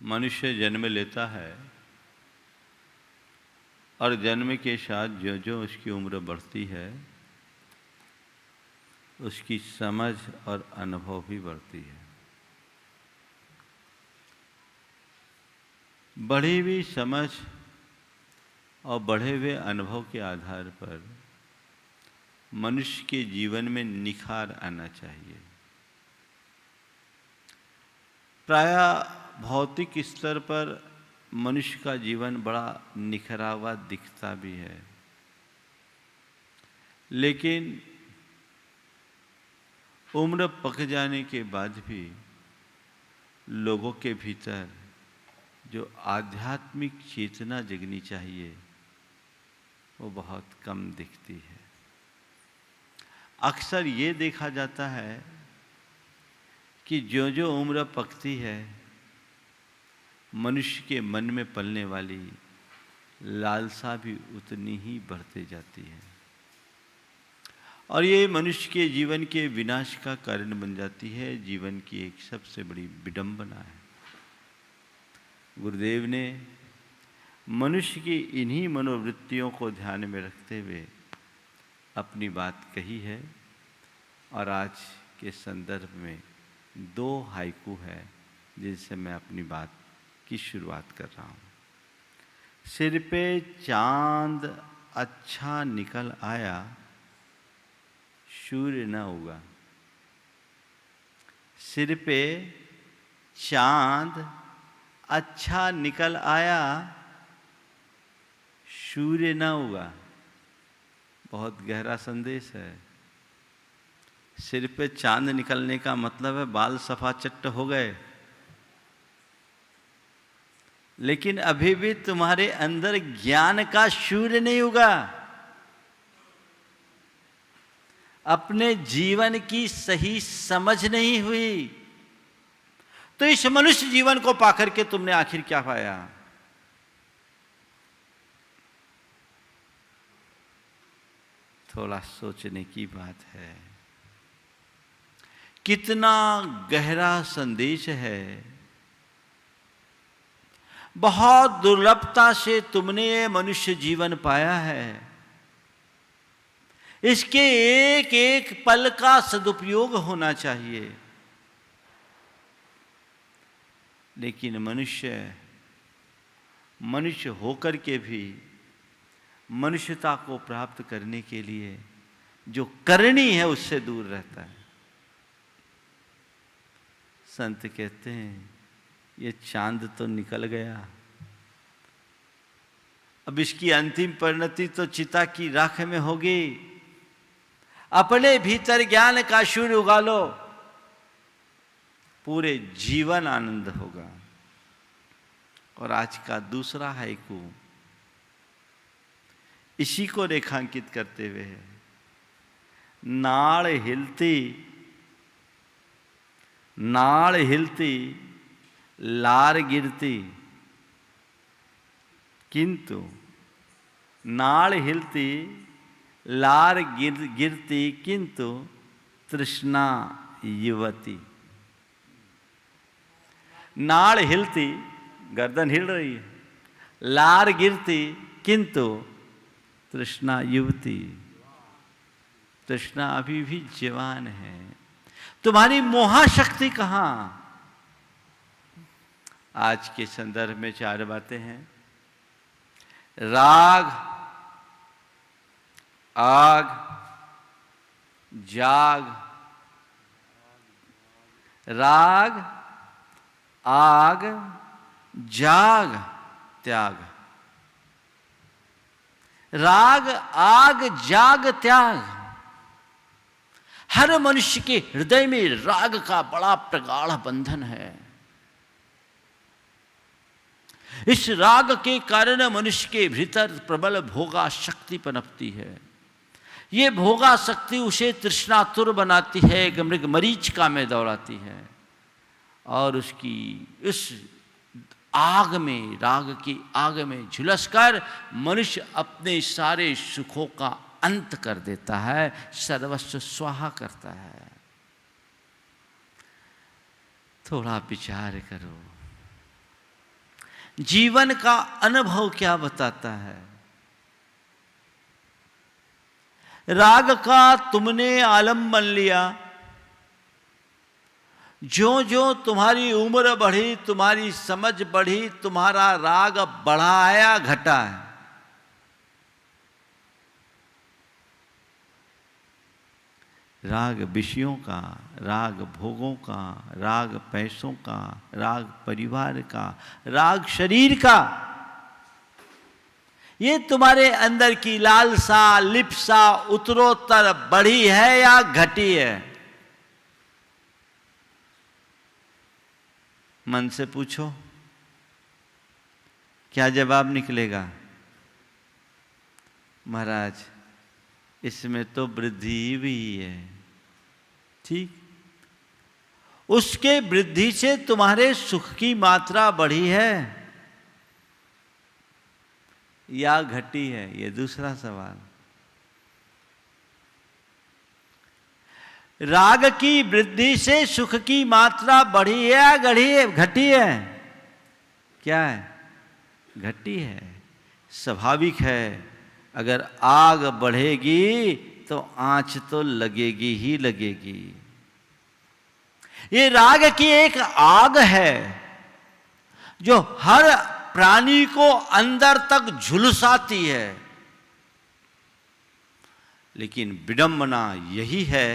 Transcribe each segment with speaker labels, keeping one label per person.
Speaker 1: मनुष्य जन्म लेता है और जन्म के साथ जो जो उसकी उम्र बढ़ती है उसकी समझ और अनुभव भी बढ़ती है। बढ़ी हुई समझ और बढ़े हुए अनुभव के आधार पर मनुष्य के जीवन में निखार आना चाहिए। प्रायः भौतिक स्तर पर मनुष्य का जीवन बड़ा निखरा हुआ दिखता भी है, लेकिन उम्र पक जाने के बाद भी लोगों के भीतर जो आध्यात्मिक चेतना जगनी चाहिए वो बहुत कम दिखती है। अक्सर ये देखा जाता है कि जो जो उम्र पकती है मनुष्य के मन में पलने वाली लालसा भी उतनी ही बढ़ती जाती है और ये मनुष्य के जीवन के विनाश का कारण बन जाती है। जीवन की एक सबसे बड़ी विडंबना है। गुरुदेव ने मनुष्य की इन्हीं मनोवृत्तियों को ध्यान में रखते हुए अपनी बात कही है और आज के संदर्भ में 2 हाइकू है जिनसे मैं अपनी बात की शुरुआत कर रहा हूँ। सिर पे चांद अच्छा निकल आया, सूर्य न उगा। सिर पे चांद अच्छा निकल आया, सूर्य न उगा। बहुत गहरा संदेश है। सिर पे चांद निकलने का मतलब है बाल सफा चट्ट हो गए, लेकिन अभी भी तुम्हारे अंदर ज्ञान का सूर्य नहीं उगा। अपने जीवन की सही समझ नहीं हुई, तो इस मनुष्य जीवन को पाकर के तुमने आखिर क्या पाया? थोड़ा सोचने की बात है। कितना गहरा संदेश है। बहुत दुर्लभता से तुमने ये मनुष्य जीवन पाया है। इसके एक एक पल का सदुपयोग होना चाहिए, लेकिन मनुष्य होकर के भी मनुष्यता को प्राप्त करने के लिए जो करनी है उससे दूर रहता है। संत कहते हैं ये चांद तो निकल गया, अब इसकी अंतिम परिणति तो चिता की राख में होगी। अपने भीतर ज्ञान का सूर्य उगा लो, पूरे जीवन आनंद होगा। और आज का दूसरा हाइकू इसी को रेखांकित करते हुए है। नाड़ हिलती लार गिरती, किंतु नाड़ हिलती लार गिरती किंतु तृष्णा युवती। नाड़ हिलती, गर्दन हिल रही है, लार गिरती किंतु तृष्णा युवती। तृष्णा अभी भी जवान है। तुम्हारी मोहाशक्ति कहां? आज के संदर्भ में 4 बातें हैं। राग, आग, जाग। राग, आग, जाग, त्याग। राग, आग, जाग, त्याग। हर मनुष्य के हृदय में राग का बड़ा प्रगाढ़ बंधन है। इस राग के कारण मनुष्य के भीतर प्रबल भोगा शक्ति पनपती है। ये भोगा शक्ति उसे तृष्णातुर बनाती है, मृग मरीचिका में दौड़ाती है और उसकी इस आग में, राग की आग में झुलसकर मनुष्य अपने सारे सुखों का अंत कर देता है, सर्वस्व स्वाहा करता है। थोड़ा विचार करो। जीवन का अनुभव क्या बताता है? राग का तुमने आलम्बन लिया, जो जो तुम्हारी उम्र बढ़ी, तुम्हारी समझ बढ़ी, तुम्हारा राग बढ़ा है या घटा है? राग विषयों का, राग भोगों का, राग पैसों का, राग परिवार का, राग शरीर का, ये तुम्हारे अंदर की लालसा, लिप्सा उत्तरोत्तर बढ़ी है या घटी है? मन से पूछो, क्या जवाब निकलेगा? महाराज इसमें तो वृद्धि भी है। ठीक, उसके वृद्धि से तुम्हारे सुख की मात्रा बढ़ी है या घटी है? ये दूसरा सवाल। राग की वृद्धि से सुख की मात्रा बढ़ी है या घटी है? क्या है? घटी है। स्वाभाविक है, अगर आग बढ़ेगी तो आंच तो लगेगी ही लगेगी। ये राग की एक आग है जो हर प्राणी को अंदर तक झुलसाती है, लेकिन विडंबना यही है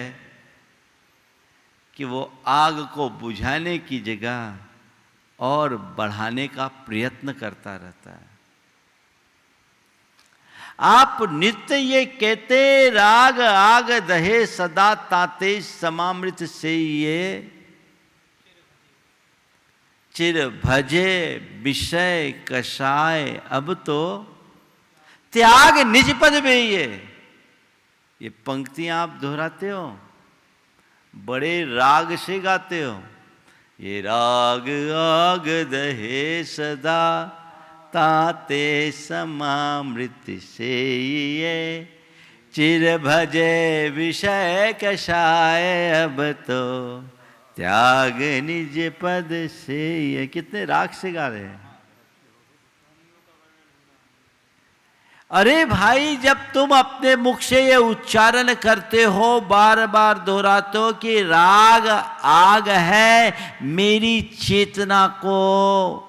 Speaker 1: कि वो आग को बुझाने की जगह और बढ़ाने का प्रयत्न करता रहता है। आप नित्य ये कहते, राग आग दहे सदा ताते समामृत से ये चिर भजे विषय कषाय अब तो त्याग निज पद में। ये पंक्तियां आप दोहराते हो, बड़े राग से गाते हो। ये राग आग दहे सदा ताते समामृत से ये चिर भजे विषय कषाय अब तो त्याग निज पद से। ये कितने राग से गा रहे हैं। अरे भाई, जब तुम अपने मुख से ये उच्चारण करते हो, बार बार दोहराते हो कि राग आग है, मेरी चेतना को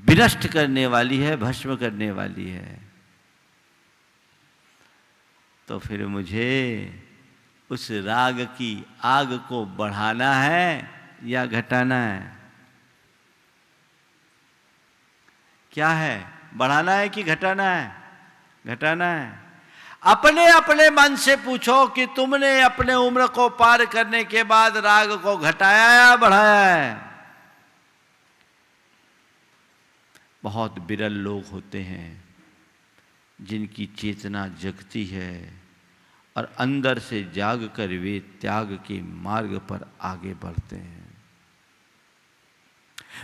Speaker 1: विनष्ट करने वाली है, भस्म करने वाली है, तो फिर मुझे उस राग की आग को बढ़ाना है या घटाना है? क्या है? बढ़ाना है कि घटाना है? घटाना है। अपने अपने मन से पूछो कि तुमने अपने उम्र को पार करने के बाद राग को घटाया या बढ़ाया है? बहुत विरल लोग होते हैं जिनकी चेतना जगती है और अंदर से जाग कर वे त्याग के मार्ग पर आगे बढ़ते हैं।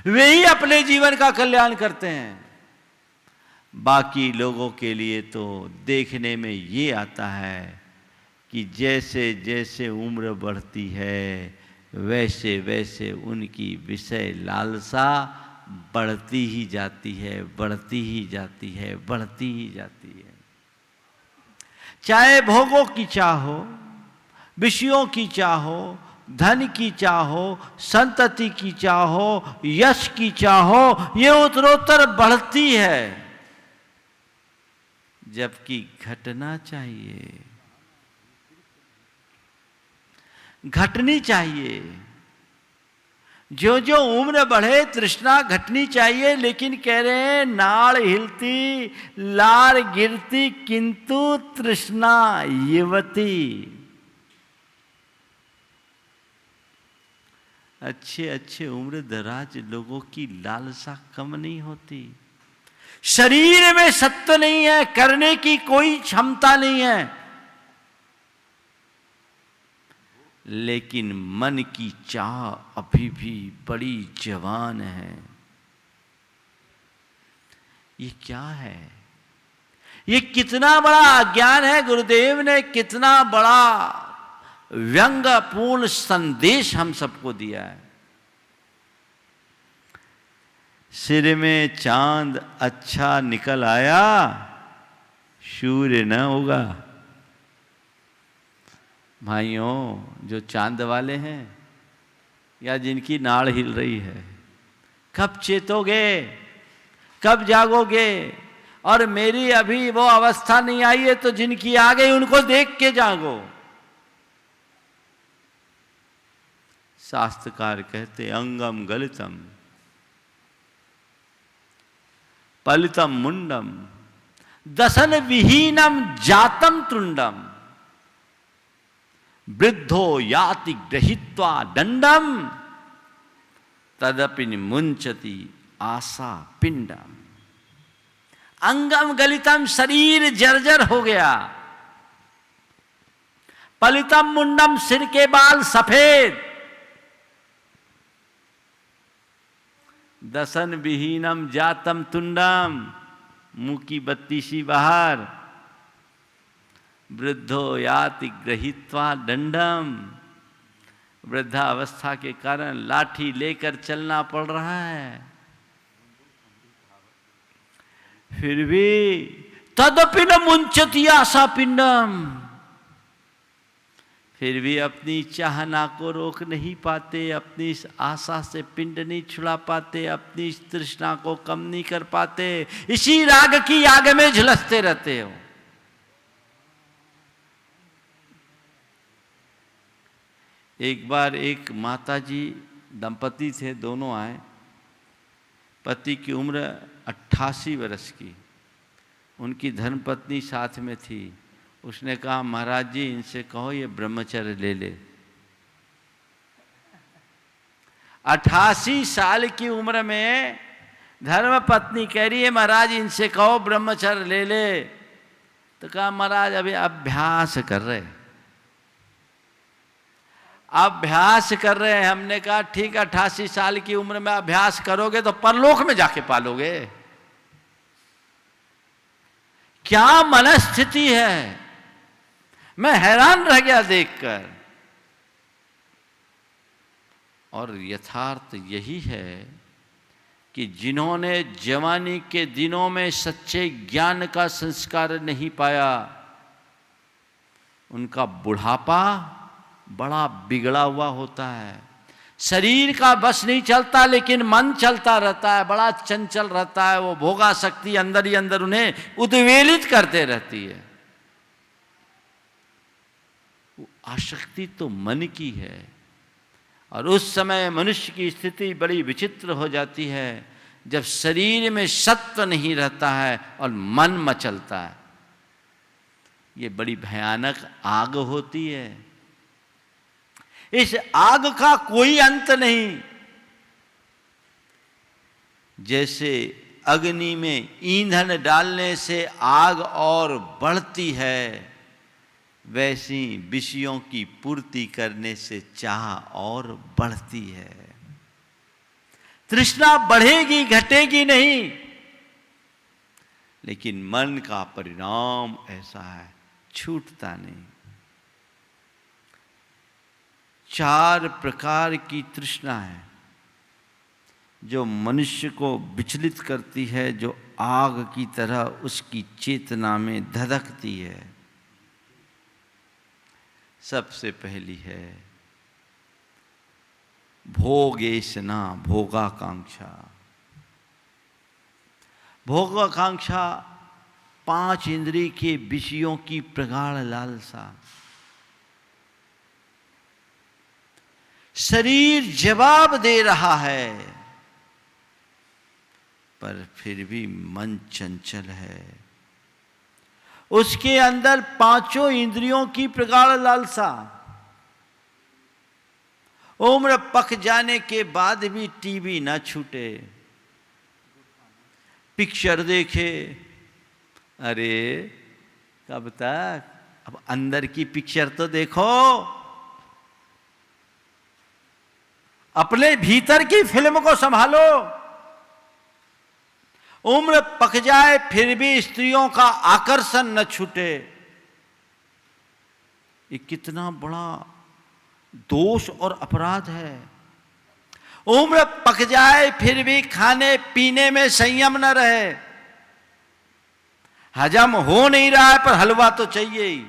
Speaker 1: वे ही अपने जीवन का कल्याण करते हैं। बाकी लोगों के लिए तो देखने में ये आता है कि जैसे जैसे उम्र बढ़ती है वैसे वैसे उनकी विषय लालसा बढ़ती ही जाती है, बढ़ती ही जाती है, बढ़ती ही जाती है। चाहे भोगों की चाह हो, विषयों की चाह हो, धन की चाह हो, संतति की चाह हो, यश की चाह हो, ये उत्तरोत्तर बढ़ती है, जबकि घटना चाहिए, घटनी चाहिए। जो जो उम्र बढ़े तृष्णा घटनी चाहिए, लेकिन कह रहे हैं नाड़ हिलती लार गिरती किंतु तृष्णा युवती। अच्छे अच्छे उम्र दराज लोगों की लालसा कम नहीं होती। शरीर में सत्व नहीं है, करने की कोई क्षमता नहीं है, लेकिन मन की चाह अभी भी बड़ी जवान है। ये क्या है? ये कितना बड़ा अज्ञान है। गुरुदेव ने कितना बड़ा व्यंग्यपूर्ण संदेश हम सबको दिया है। सिर में चांद अच्छा निकल आया, सूर्य न होगा। भाइयों, जो चांद वाले हैं या जिनकी नाड़ हिल रही है, कब चेतोगे, कब जागोगे? और मेरी अभी वो अवस्था नहीं आई है, तो जिनकी आ गई उनको देख के जागो। शास्त्रकार कहते अंगम गलितम पलितम मुंडम दसन विहीनम जातम तुंडम वृद्धो याति गृहीत्वा दंडम तदपि मुंचति आशा पिंडम। अंगम गलितम, शरीर जर्जर हो गया। पलितम मुंडम, सिर के बाल सफेद। दसन विहीनम जातम तुंडम, मुंह की बत्ती सी बाहर। वृद्धो याति गृहीत्वा दंडम, वृद्धावस्था के कारण लाठी लेकर चलना पड़ रहा है। फिर भी तदपि न मुंचति आशा पिंडम, फिर भी अपनी चाहना को रोक नहीं पाते, अपनी इस आशा से पिंड नहीं छुड़ा पाते, अपनी इस तृष्णा को कम नहीं कर पाते, इसी राग की आग में झुलसते रहते हो। एक बार एक माताजी दंपति थे, दोनों आए। पति की उम्र 88 वर्ष की, उनकी धर्मपत्नी साथ में थी। उसने कहा, महाराज जी इनसे कहो ये ब्रह्मचर्य ले ले। 88 साल की उम्र में धर्मपत्नी कह रही है, महाराज इनसे कहो ब्रह्मचर्य ले ले। तो कहा, महाराज अभी अभ्यास कर रहे, अभ्यास कर रहे हैं। हमने कहा ठीक, 88 साल की उम्र में अभ्यास करोगे तो परलोक में जाके पालोगे। क्या मनस्थिति है, मैं हैरान रह गया देखकर। और यथार्थ यही है कि जिन्होंने जवानी के दिनों में सच्चे ज्ञान का संस्कार नहीं पाया, उनका बुढ़ापा बड़ा बिगड़ा हुआ होता है। शरीर का बस नहीं चलता, लेकिन मन चलता रहता है, बड़ा चंचल रहता है। वो भोगा शक्ति अंदर ही अंदर उन्हें उद्वेलित करते रहती है। वो आसक्ति तो मन की है। और उस समय मनुष्य की स्थिति बड़ी विचित्र हो जाती है, जब शरीर में सत्व नहीं रहता है और मन मचलता है। ये बड़ी भयानक आग होती है। इस आग का कोई अंत नहीं। जैसे अग्नि में ईंधन डालने से आग और बढ़ती है, वैसी विषयों की पूर्ति करने से चाह और बढ़ती है। तृष्णा बढ़ेगी घटेगी नहीं, लेकिन मन का परिणाम ऐसा है, छूटता नहीं। 4 प्रकार की तृष्णा है जो मनुष्य को विचलित करती है, जो आग की तरह उसकी चेतना में धधकती है। सबसे पहली है भोगेशना, भोगाकांक्षा। भोगाकांक्षा 5 इंद्रिय के विषयों की प्रगाढ़ लालसा। शरीर जवाब दे रहा है, पर फिर भी मन चंचल है। उसके अंदर 5 इंद्रियों की प्रगाढ़ लालसा। उम्र पक जाने के बाद भी टीवी ना छूटे, पिक्चर देखे। अरे कब तक, अब अंदर की पिक्चर तो देखो, अपने भीतर की फिल्म को संभालो। उम्र पक जाए फिर भी स्त्रियों का आकर्षण न छूटे। ये कितना बड़ा दोष और अपराध है। उम्र पक जाए फिर भी खाने पीने में संयम न रहे, हजम हो नहीं रहा है पर हलवा तो चाहिए ही।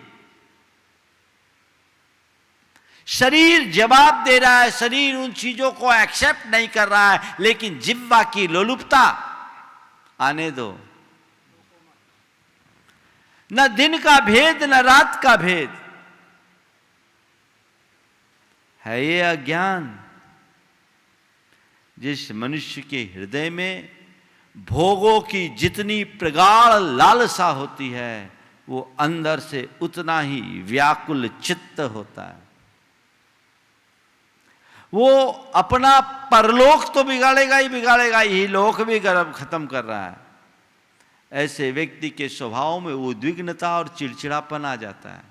Speaker 1: शरीर जवाब दे रहा है, शरीर उन चीजों को एक्सेप्ट नहीं कर रहा है, लेकिन जिह्वा की लोलुपता आने दो। न दिन का भेद न रात का भेद है ये अज्ञान। जिस मनुष्य के हृदय में भोगों की जितनी प्रगाढ़ लालसा होती है, वो अंदर से उतना ही व्याकुल चित्त होता है। वो अपना परलोक तो बिगाड़ेगा ही बिगाड़ेगा, यही लोक भी गर्भ खत्म कर रहा है। ऐसे व्यक्ति के स्वभाव में उद्विग्नता और चिड़चिड़ापन आ जाता है।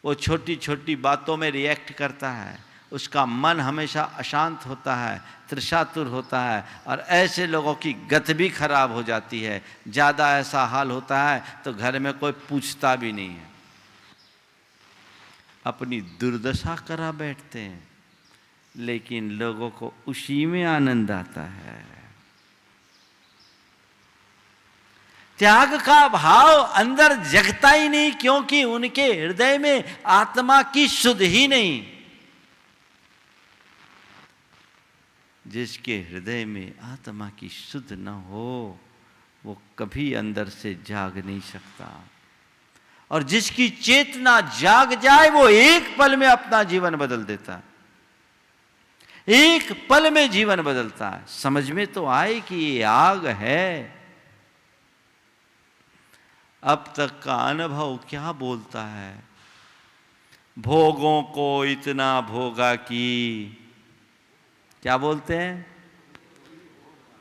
Speaker 1: वो छोटी छोटी बातों में रिएक्ट करता है, उसका मन हमेशा अशांत होता है, तृषातुर होता है, और ऐसे लोगों की गति भी खराब हो जाती है। ज़्यादा ऐसा हाल होता है तो घर में कोई पूछता भी नहीं है, अपनी दुर्दशा करा बैठते हैं, लेकिन लोगों को उसी में आनंद आता है। त्याग का भाव अंदर जगता ही नहीं, क्योंकि उनके हृदय में आत्मा की शुद्ध ही नहीं। जिसके हृदय में आत्मा की शुद्ध न हो, वो कभी अंदर से जाग नहीं सकता, और जिसकी चेतना जाग जाए वो एक पल में अपना जीवन बदल देता है। एक पल में जीवन बदलता है। समझ में तो आए कि ये आग है। अब तक का अनुभव क्या बोलता है? भोगों को इतना भोगा कि, क्या बोलते हैं?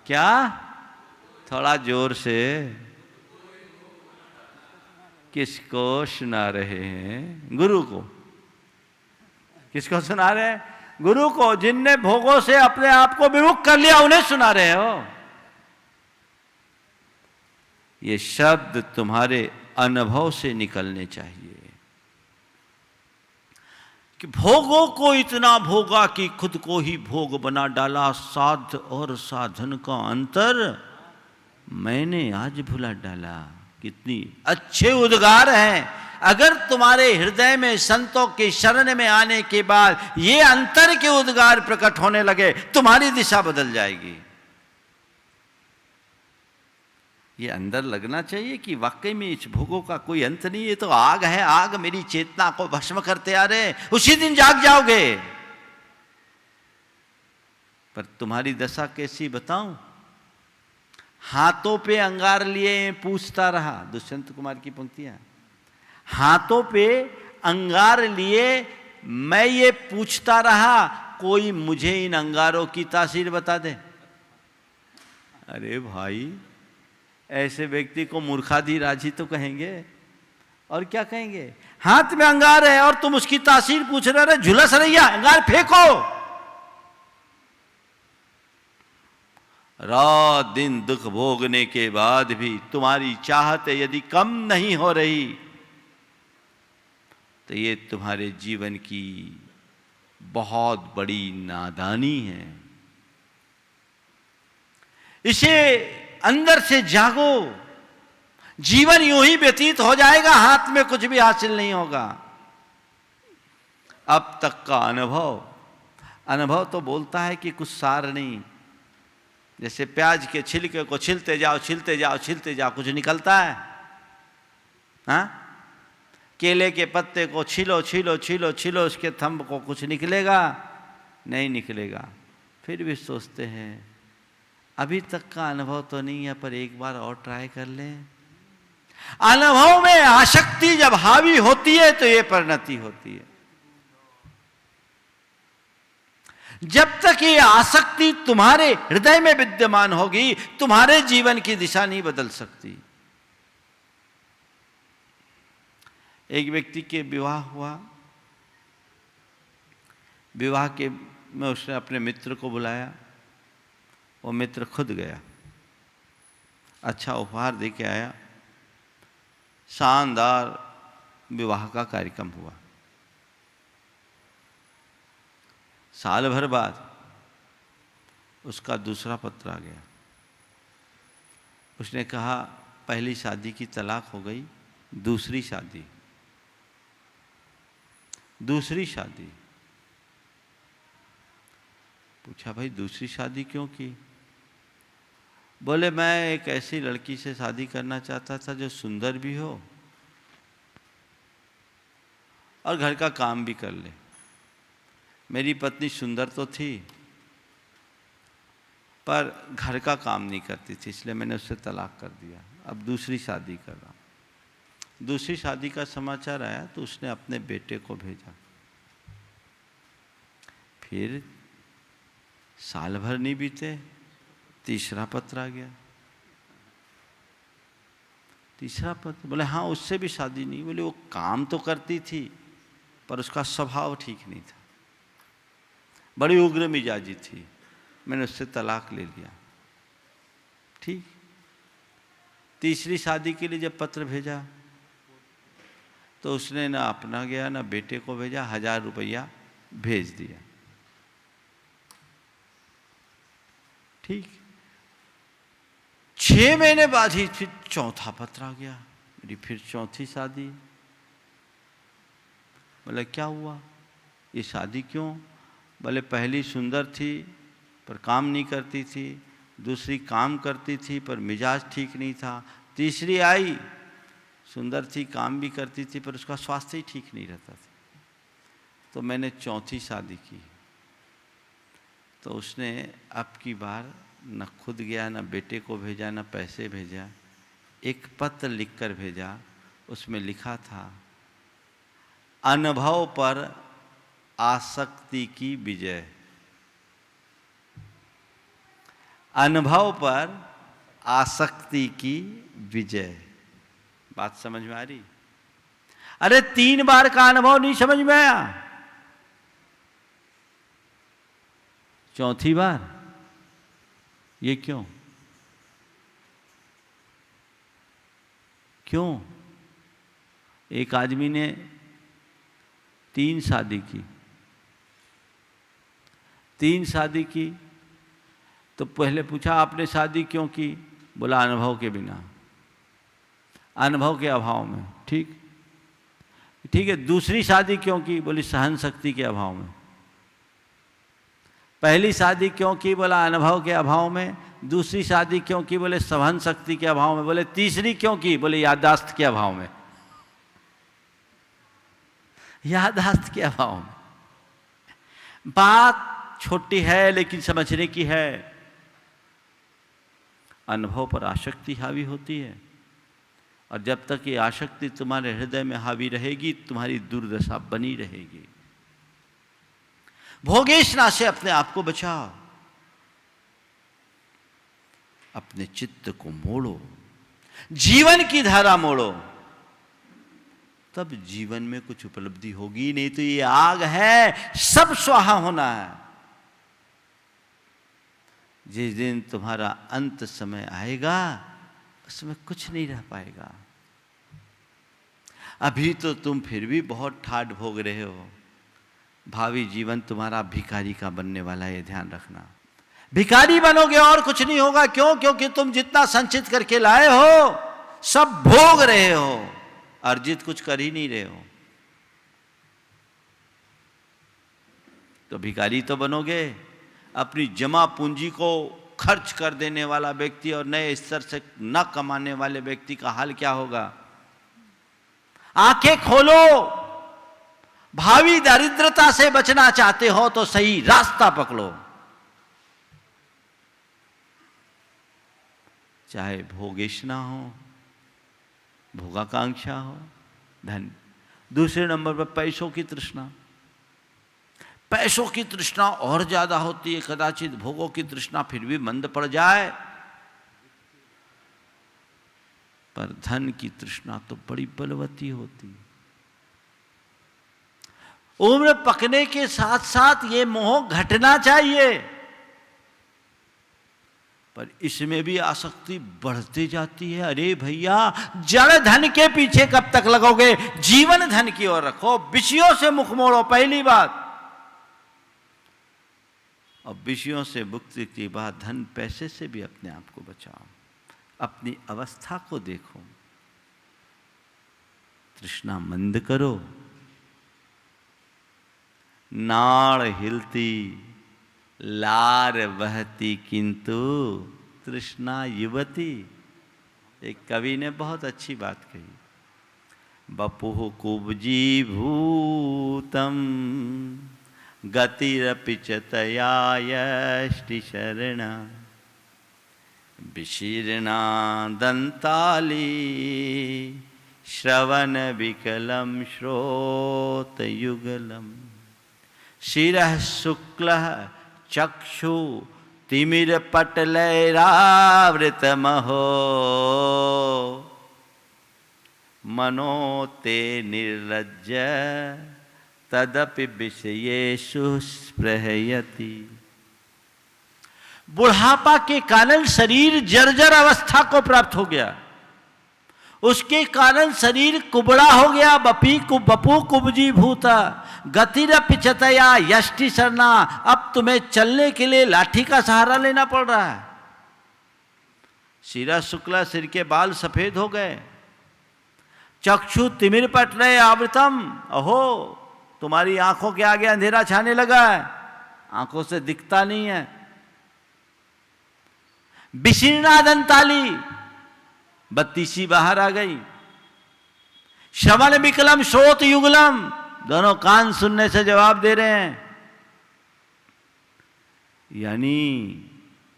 Speaker 1: क्या? थोड़ा जोर से। किसको सुना रहे हैं? गुरु को। किसको सुना रहे हैं? गुरु को। जिनने भोगों से अपने आप को विमुख कर लिया, उन्हें सुना रहे हो। ये शब्द तुम्हारे अनुभव से निकलने चाहिए कि भोगों को इतना भोगा कि खुद को ही भोग बना डाला, साध और साधन का अंतर मैंने आज भुला डाला। कितनी अच्छे उद्गार हैं। अगर तुम्हारे हृदय में संतों के शरण में आने के बाद ये अंतर के उद्गार प्रकट होने लगे, तुम्हारी दिशा बदल जाएगी। ये अंदर लगना चाहिए कि वाकई में इस भोगों का कोई अंत नहीं, ये तो आग है, आग मेरी चेतना को भस्म करते आ रहे, उसी दिन जाग जाओगे। पर तुम्हारी दशा कैसी बताऊं? हाथों पे अंगार लिए पूछता रहा, दुष्यंत कुमार की पंक्तियां। हाथों पे अंगार लिए मैं ये पूछता रहा, कोई मुझे इन अंगारों की तासीर बता दे। अरे भाई, ऐसे व्यक्ति को मूर्खाधि राजी तो कहेंगे, और क्या कहेंगे? हाथ में अंगार है और तुम उसकी तासीर पूछ रहे, झुलस रही है, अंगार फेंको। रात दिन दुख भोगने के बाद भी तुम्हारी चाहत यदि कम नहीं हो रही, तो ये तुम्हारे जीवन की बहुत बड़ी नादानी है। इसे अंदर से जागो। जीवन यूं ही व्यतीत हो जाएगा, हाथ में कुछ भी हासिल नहीं होगा। अब तक का अनुभव तो बोलता है कि कुछ सार नहीं। जैसे प्याज के छिलके को छिलते जाओ छिलते जाओ छिलते जाओ, कुछ निकलता है? हाँ? केले के पत्ते को छिलो छिलो छिलो छिलो, उसके थंब को कुछ निकलेगा? नहीं निकलेगा। फिर भी सोचते हैं अभी तक का अनुभव तो नहीं है, पर एक बार और ट्राई कर लें। अनुभव में आसक्ति जब हावी होती है तो ये परिणति होती है। जब तक ये आसक्ति तुम्हारे हृदय में विद्यमान होगी, तुम्हारे जीवन की दिशा नहीं बदल सकती। एक व्यक्ति के विवाह हुआ, विवाह के में उसने अपने मित्र को बुलाया, वो मित्र खुद गया, अच्छा उपहार दे के आया, शानदार विवाह का कार्यक्रम हुआ। साल भर बाद उसका दूसरा पत्र आ गया। उसने कहा पहली शादी की तलाक हो गई, दूसरी शादी। पूछा भाई दूसरी शादी क्यों की? बोले मैं एक ऐसी लड़की से शादी करना चाहता था जो सुंदर भी हो और घर का काम भी कर ले। मेरी पत्नी सुंदर तो थी पर घर का काम नहीं करती थी, इसलिए मैंने उससे तलाक कर दिया। अब दूसरी शादी कर रहा हूँ। दूसरी शादी का समाचार आया तो उसने अपने बेटे को भेजा। फिर साल भर नहीं बीते, तीसरा पत्र आ गया। तीसरा पत्र, बोले हाँ उससे भी शादी नहीं। बोले वो काम तो करती थी पर उसका स्वभाव ठीक नहीं था, बड़ी उग्र मिजाजी थी, मैंने उससे तलाक ले लिया। ठीक। तीसरी शादी के लिए जब पत्र भेजा तो उसने ना अपना गया ना बेटे को भेजा, 1000 रुपया भेज दिया। ठीक। 6 महीने बाद ही फिर चौथा पत्र आ गया, मेरी फिर चौथी शादी। बोले क्या हुआ, ये शादी क्यों? बोले पहली सुंदर थी पर काम नहीं करती थी, दूसरी काम करती थी पर मिजाज ठीक नहीं था, तीसरी आई सुंदर थी काम भी करती थी पर उसका स्वास्थ्य ही ठीक नहीं रहता था, तो मैंने चौथी शादी की। तो उसने अब की बार न खुद गया, न बेटे को भेजा, न पैसे भेजा, एक पत्र लिखकर भेजा। उसमें लिखा था अनुभव पर आसक्ति की विजय। अनुभव पर आसक्ति की विजय। बात समझ में आ रही? अरे 3 बार का अनुभव नहीं समझ में आया, चौथी बार ये क्यों? क्यों? एक आदमी ने 3 शादी की, 3 शादी की तो पहले पूछा आपने शादी क्यों की? बोला अनुभव के बिना, अनुभव के अभाव में। ठीक ठीक है। दूसरी शादी क्यों की? बोली सहन शक्ति के अभाव में। पहली शादी क्यों की? बोला अनुभव के अभाव में। दूसरी शादी क्यों की? बोले सहन शक्ति के अभाव में। बोले तीसरी क्यों की? बोले याददाश्त के अभाव में। याददाश्त के अभाव में। बात छोटी है लेकिन समझने की है। अनुभव पर आसक्ति हावी होती है और जब तक ये आसक्ति तुम्हारे हृदय में हावी रहेगी तुम्हारी दुर्दशा बनी रहेगी। भोगेशना से अपने आप को बचाओ, अपने चित्त को मोड़ो, जीवन की धारा मोड़ो, तब जीवन में कुछ उपलब्धि होगी। नहीं तो ये आग है, सब स्वाहा होना है। जिस दिन तुम्हारा अंत समय आएगा उसमें कुछ नहीं रह पाएगा। अभी तो तुम फिर भी बहुत ठाठ भोग रहे हो, भावी जीवन तुम्हारा भिखारी का बनने वाला है, ध्यान रखना। भिखारी बनोगे और कुछ नहीं होगा। क्यों? क्योंकि तुम जितना संचित करके लाए हो सब भोग रहे हो, अर्जित कुछ कर ही नहीं रहे हो। तो भिखारी तो बनोगे। अपनी जमा पूंजी को खर्च कर देने वाला व्यक्ति और नए स्तर से न कमाने वाले व्यक्ति का हाल क्या होगा? आंखें खोलो। भावी दरिद्रता से बचना चाहते हो तो सही रास्ता पकड़ो। चाहे भोगेशना हो, भोगाकांक्षा हो, धन। दूसरे नंबर पर पैसों की तृष्णा। पैसों की तृष्णा और ज्यादा होती है। कदाचित भोगों की तृष्णा फिर भी मंद पड़ जाए, पर धन की तृष्णा तो बड़ी बलवती होती है। उम्र पकने के साथ साथ ये मोह घटना चाहिए, पर इसमें भी आसक्ति बढ़ती जाती है। अरे भैया, जड़ धन के पीछे कब तक लगोगे? जीवन धन की ओर रखो, विषयों से मुख मोड़ो, पहली बात। और और विषयों से मुक्ति के बाद धन पैसे से भी अपने आप को बचाओ। अपनी अवस्था को देखो, तृष्णा मंद करो। नाड़ हिलती लार बहती किंतु तृष्णा युवती। एक कवि ने बहुत अच्छी बात कही, बपुः कुब्जी भूतम गतिरपि च तया यष्टि शरणा विशीर्णा दंताली श्रवण विकलम श्रोतयुगलम शिरः शुक्लः चक्षु तिमिरपटलैरावृतमहो मनो ते निर्लज्ज तदपि विषयेषु स्पृहयति। बुढ़ापा के कारण शरीर जर्जर अवस्था को प्राप्त हो गया, उसके कारण शरीर कुबड़ा हो गया। बपू कुब्जी भूता गतिरपि चतया यष्टि शरणा। अब तुम्हें चलने के लिए लाठी का सहारा लेना पड़ रहा है। सिरा शुक्ला, सिर के बाल सफेद हो गए। चक्षु तिमिर पटले आवृतम, अहो तुम्हारी आंखों के आगे अंधेरा छाने लगा है, आंखों से दिखता नहीं है। विशीर्णा दंताली, बत्तीसी बाहर आ गई। श्रवण विकलम श्रोत युगलम, दोनों कान सुनने से जवाब दे रहे हैं। यानी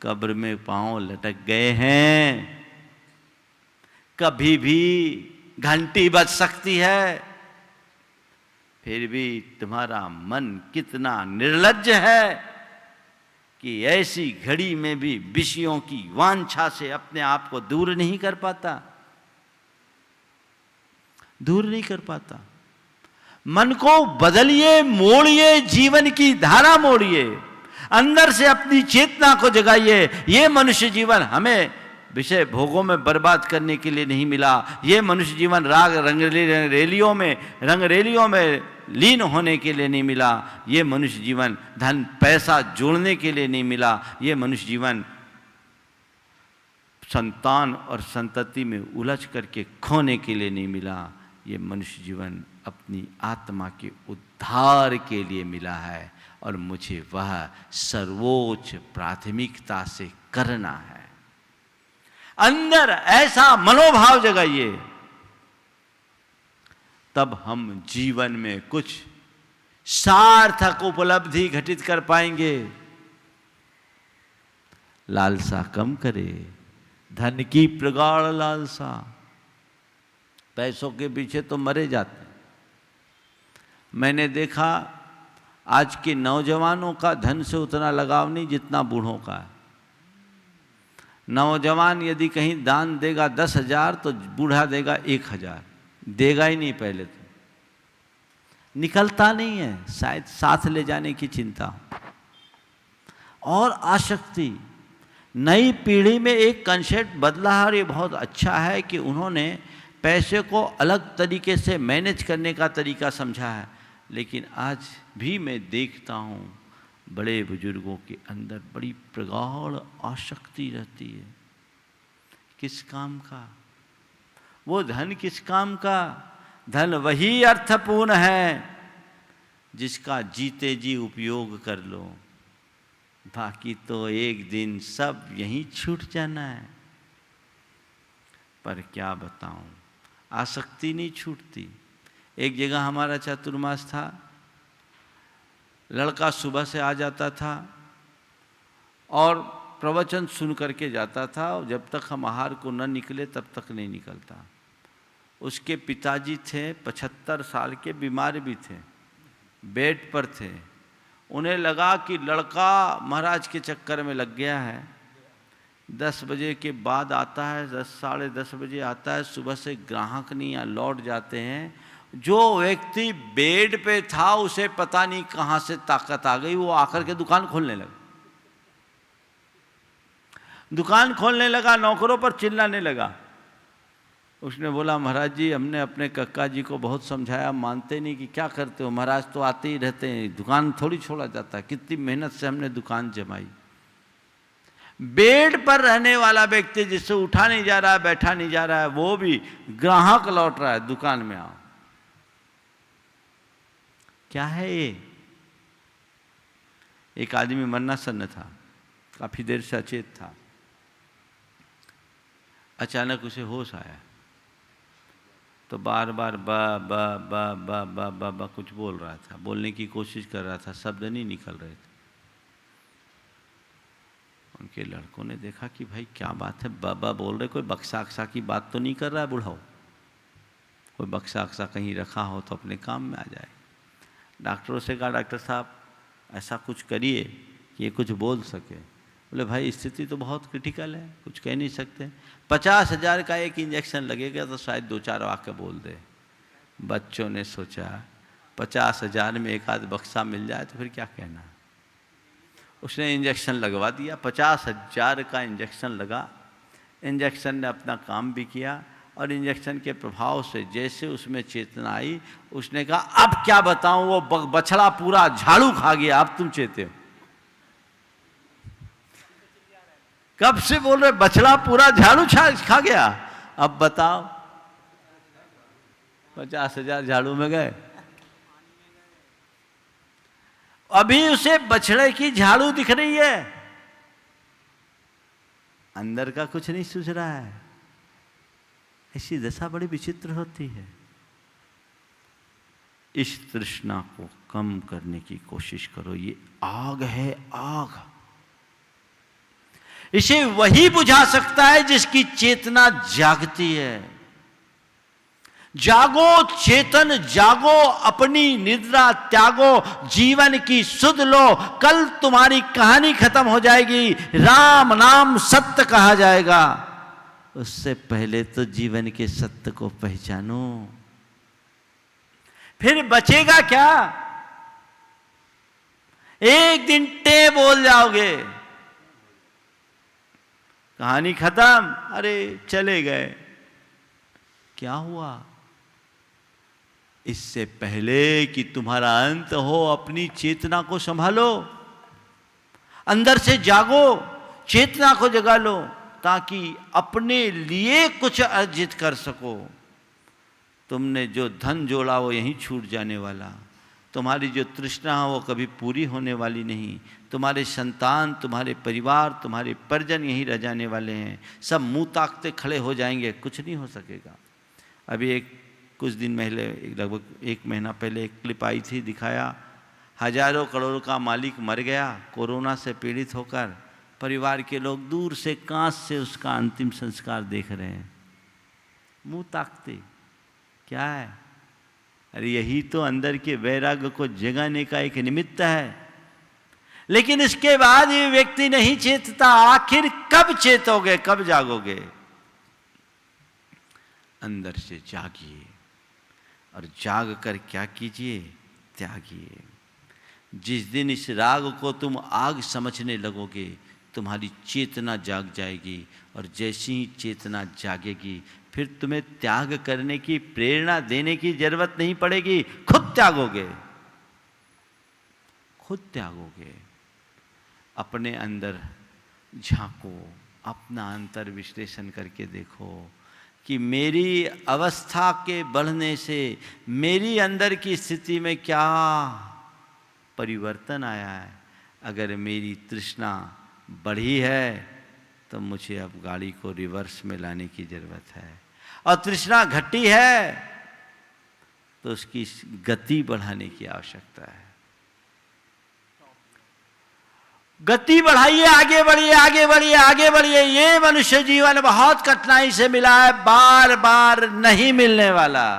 Speaker 1: कब्र में पांव लटक गए हैं, कभी भी घंटी बज सकती है। फिर भी तुम्हारा मन कितना निर्लज्ज है कि ऐसी घड़ी में भी विषयों की वांछा से अपने आप को दूर नहीं कर पाता, दूर नहीं कर पाता। मन को बदलिए, मोड़िए, जीवन की धारा मोड़िए, अंदर से अपनी चेतना को जगाइए। ये मनुष्य जीवन हमें विषय भोगों में बर्बाद करने के लिए नहीं मिला। ये मनुष्य जीवन राग रंगरेलियों में लीन होने के लिए नहीं मिला। ये मनुष्य जीवन धन पैसा जोड़ने के लिए नहीं मिला। ये मनुष्य जीवन संतान और संतति में उलझ करके खोने के लिए नहीं मिला। ये मनुष्य जीवन अपनी आत्मा के उद्धार के लिए मिला है, और मुझे वह सर्वोच्च प्राथमिकता से करना है। अंदर ऐसा मनोभाव जगाइए, तब हम जीवन में कुछ सार्थक उपलब्धि घटित कर पाएंगे। लालसा कम करे, धन की प्रगाढ़ लालसा। पैसों के पीछे तो मरे जाते हैं। मैंने देखा आज के नौजवानों का धन से उतना लगाव नहीं जितना बूढ़ों का है। नौजवान यदि कहीं दान देगा 10,000 तो बूढ़ा देगा 1,000, देगा ही नहीं। पहले तो निकलता नहीं है, शायद साथ ले जाने की चिंता। और आसक्ति, नई पीढ़ी में एक कंसेप्ट बदला है, और ये बहुत अच्छा है कि उन्होंने पैसे को अलग तरीके से मैनेज करने का तरीका समझा है। लेकिन आज भी मैं देखता हूँ बड़े बुजुर्गों के अंदर बड़ी प्रगाढ़ आसक्ति रहती है। किस काम का वो धन? किस काम का धन? वही अर्थपूर्ण है जिसका जीते जी उपयोग कर लो, बाकी तो एक दिन सब यहीं छूट जाना है। पर क्या बताऊं, आसक्ति नहीं छूटती। एक जगह हमारा चातुर्मास था, लड़का सुबह से आ जाता था और प्रवचन सुन करके जाता था, और जब तक हम आहार को न निकले तब तक नहीं निकलता। उसके पिताजी थे 75 साल के, बीमार भी थे, बेड पर थे। उन्हें लगा कि लड़का महाराज के चक्कर में लग गया है। 10 बजे के बाद आता है, 10 साढ़े 10 बजे आता है। सुबह से ग्राहक नहीं या लौट जाते हैं। जो व्यक्ति बेड पे था उसे पता नहीं कहां से ताकत आ गई, वो आकर के दुकान खोलने लगा। दुकान खोलने लगा, नौकरों पर चिल्लाने लगा। उसने बोला महाराज जी हमने अपने कक्का जी को बहुत समझाया, मानते नहीं, कि क्या करते हो महाराज, तो आते ही रहते हैं, दुकान थोड़ी छोड़ा जाता, कितनी मेहनत से हमने दुकान जमाई। बेड पर रहने वाला व्यक्ति जिससे उठा नहीं जा रहा है, बैठा नहीं जा रहा है, वो भी ग्राहक लौट रहा है, दुकान में आओ। क्या है ये? एक आदमी मरना सन्न था, काफी देर से अचेत था। अचानक उसे होश आया तो बार बार बा बा बा बा बा बा बा कुछ बोल रहा था, बोलने की कोशिश कर रहा था, शब्द नहीं निकल रहे थे। उनके लड़कों ने देखा कि भाई क्या बात है, बाबा बोल रहे, कोई बक्सा अक्सा की बात तो नहीं कर रहा है बुढ़ाओ, कोई बक्सा अक्सा कहीं रखा हो तो अपने काम में आ जाए। डॉक्टरों से कहा डॉक्टर साहब ऐसा कुछ करिए कि ये कुछ बोल सके। बोले भाई स्थिति तो बहुत क्रिटिकल है, कुछ कह नहीं सकते, 50,000 का एक इंजेक्शन लगेगा तो शायद 2-4 वाक्य बोल दे। बच्चों ने सोचा 50,000 में एक आध बक्सा मिल जाए तो फिर क्या कहना। उसने इंजेक्शन लगवा दिया, 50,000 का इंजेक्शन लगा। इंजेक्शन ने अपना काम भी किया और इंजेक्शन के प्रभाव से जैसे उसमें चेतना आई, उसने कहा अब क्या बताऊं, वो बछड़ा पूरा झाड़ू खा गया, अब तुम चेते हो। कब से बोल रहे बछड़ा पूरा झाड़ू खा गया, अब बताओ। 50,000 झाड़ू में गए। अभी उसे बछड़े की झाड़ू दिख रही है, अंदर का कुछ नहीं सूझ रहा है। ऐसी दशा बड़ी विचित्र होती है। इस तृष्णा को कम करने की कोशिश करो। ये आग है, आग। इसे वही बुझा सकता है जिसकी चेतना जागती है। जागो चेतन जागो, अपनी निद्रा त्यागो, जीवन की सुध लो, कल तुम्हारी कहानी खत्म हो जाएगी, राम नाम सत्य कहा जाएगा। उससे पहले तो जीवन के सत्य को पहचानो, फिर बचेगा क्या। एक दिन टे बोल जाओगे, कहानी खत्म, अरे चले गए, क्या हुआ। इससे पहले कि तुम्हारा अंत हो, अपनी चेतना को संभालो, अंदर से जागो, चेतना को जगा लो, ताकि अपने लिए कुछ अर्जित कर सको। तुमने जो धन जोड़ा वो यहीं छूट जाने वाला, तुम्हारी जो तृष्णा है वो कभी पूरी होने वाली नहीं, तुम्हारे संतान, तुम्हारे परिवार, तुम्हारे परिजन यहीं रह जाने वाले हैं, सब मुंह ताकते खड़े हो जाएंगे, कुछ नहीं हो सकेगा। अभी कुछ दिन पहले, लगभग 1 महीना पहले एक क्लिप आई थी, दिखाया हजारों करोड़ का मालिक मर गया कोरोना से पीड़ित होकर, परिवार के लोग दूर से कांच से उसका अंतिम संस्कार देख रहे हैं, मुंह ताकते। क्या है? अरे यही तो अंदर के वैराग्य को जगाने का एक निमित्त है। लेकिन इसके बाद ये व्यक्ति नहीं चेतता, आखिर कब चेतोगे, कब जागोगे? अंदर से जागिए और जाग कर क्या कीजिए, त्यागिए। जिस दिन इस राग को तुम आग समझने लगोगे, तुम्हारी चेतना जाग जाएगी, और जैसी ही चेतना जागेगी फिर तुम्हें त्याग करने की प्रेरणा देने की जरूरत नहीं पड़ेगी, खुद त्यागोगे, खुद त्यागोगे। अपने अंदर झांको, अपना अंतर विश्लेषण करके देखो कि मेरी अवस्था के बढ़ने से मेरी अंदर की स्थिति में क्या परिवर्तन आया है। अगर मेरी तृष्णा बढ़ी है तो मुझे अब गाड़ी को रिवर्स में लाने की जरूरत है, और तृष्णा घटी है तो उसकी गति बढ़ाने की आवश्यकता है। गति बढ़ाइए, आगे बढ़िए, आगे बढ़िए, आगे बढ़िए। ये मनुष्य जीवन बहुत कठिनाई से मिला है, बार बार नहीं मिलने वाला।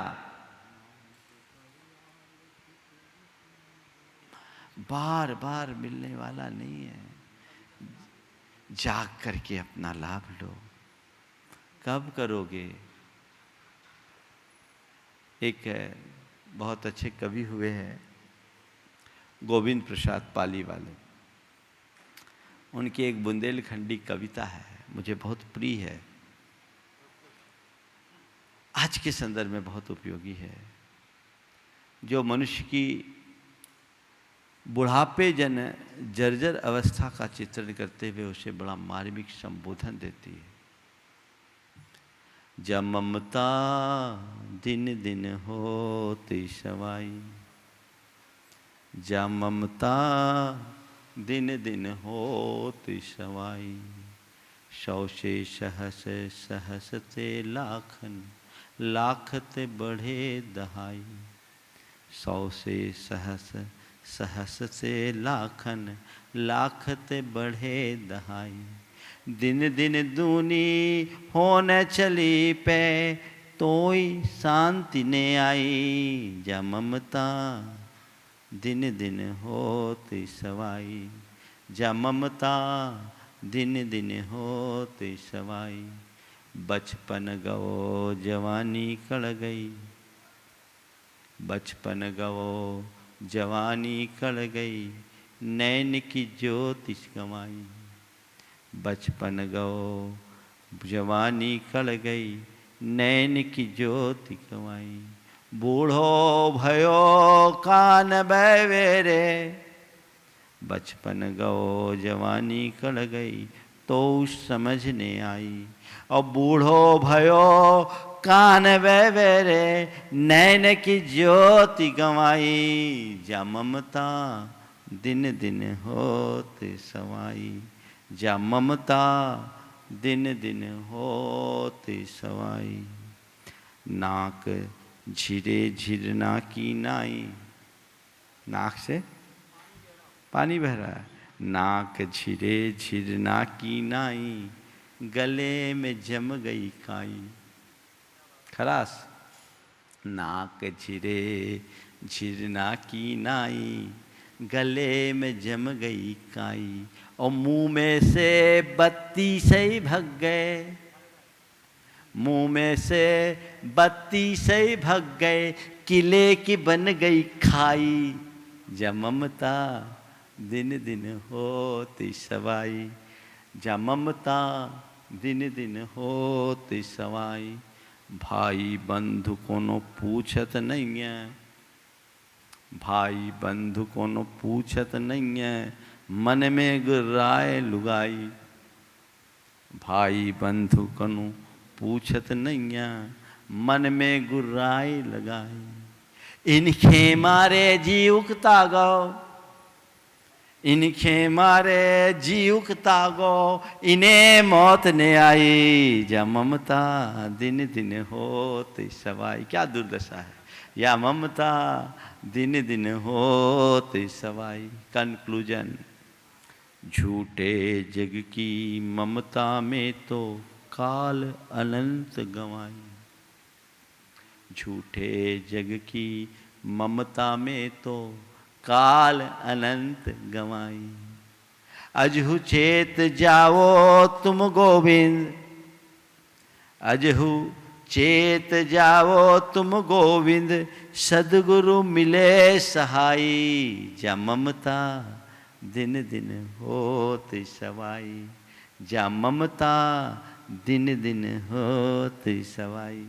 Speaker 1: बार बार मिलने वाला नहीं है। जाग करके अपना लाभ लो। कब करोगे? एक बहुत अच्छे कवि हुए हैं, गोविंद प्रसाद पाली वाले, उनकी एक बुंदेलखंडी कविता है, मुझे बहुत प्रिय है। आज के संदर्भ में बहुत उपयोगी है। जो मनुष्य की बुढ़ापे जन जर्जर अवस्था का चित्रण करते हुए उसे बड़ा मार्मिक संबोधन देती है। जब ममता दिन दिन होती सवाई, जब ममता दिन दिन होती सवाई, सौ से सहस सहस ते लाखन, लाखते बढ़े दहाई। सौ से सहस सहस से लाखन, लाखते बढ़े दहाई। दिन दिन दूनी होने चली पे, तोई शांति ने आई। जा ममता दिन दिन होती सवाई, जा ममता दिन दिन होती सवाई। बचपन गवो जवानी कड़ गई, बचपन गवो जवानी कड़ गई, नैन की ज्योति गंवाई। बचपन गवो जवानी कड़ गई, नैन की ज्योति गंवाई। बूढ़ो भयो कान बैवेरे, बचपन गवो जवानी कड़ गई, तो समझने आई। और बूढ़ो भयो कान बैवेरे, नैन की ज्योति गंवाई। जा ममता दिन दिन होते सवाई, जा ममता दिन दिन होते सवाई। नाक झिरे झिरना की नाई, नाक से पानी बह रहा है। नाक झिरे झिरना की नाई, गले में जम गई काई। खलास। नाक झिरे झिरना की नाई, गले में जम गई काई। और मुंह में से बत्ती से ही भग गए, मुंह में से बत्ती से ही भग गए, किले की बन गई खाई। जा ममता दिन दिन होती सवाई, जा ममता दिन दिन होती सवाई। भाई बंधु कोनो पूछत नहीं है, भाई बंधु कोनो पूछत नहीं है, मन में गुर्राए लुगाई। भाई बंधु कोनो पूछत नहीं है, मन में गुर्राए लगाई। इनके मारे जी उकता गो, इनके मारे जी उकता गो, इन्हें मौत ने आई। जा ममता दिन दिन होती सवाई। क्या दुर्दशा है। या ममता दिन दिन होती सवाई। कंक्लूजन। झूठे जग की ममता में तो काल अनंत गंवाई। झूठे जग की ममता में तो काल अनंत गंवाई। अजहु चेत जाओ तुम गोविंद, अजहु चेत जाओ तुम गोविंद, सदगुरु मिले सहाई। जा ममता दिन दिन होती सवाई, जा ममता दिन दिन होती सवाई।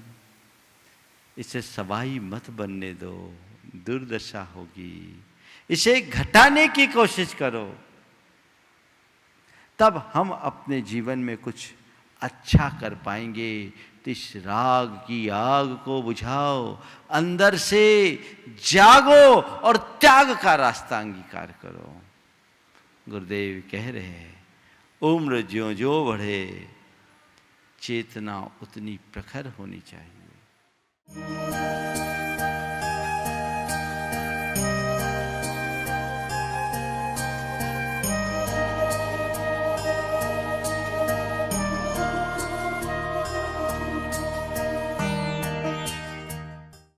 Speaker 1: इसे सवाई मत बनने दो, दुर्दशा होगी। इसे घटाने की कोशिश करो, तब हम अपने जीवन में कुछ अच्छा कर पाएंगे। तो इस राग की आग को बुझाओ, अंदर से जागो और त्याग का रास्ता अंगीकार करो। गुरुदेव कह रहे हैं, उम्र ज्यों ज्यों बढ़े, चेतना उतनी प्रखर होनी चाहिए।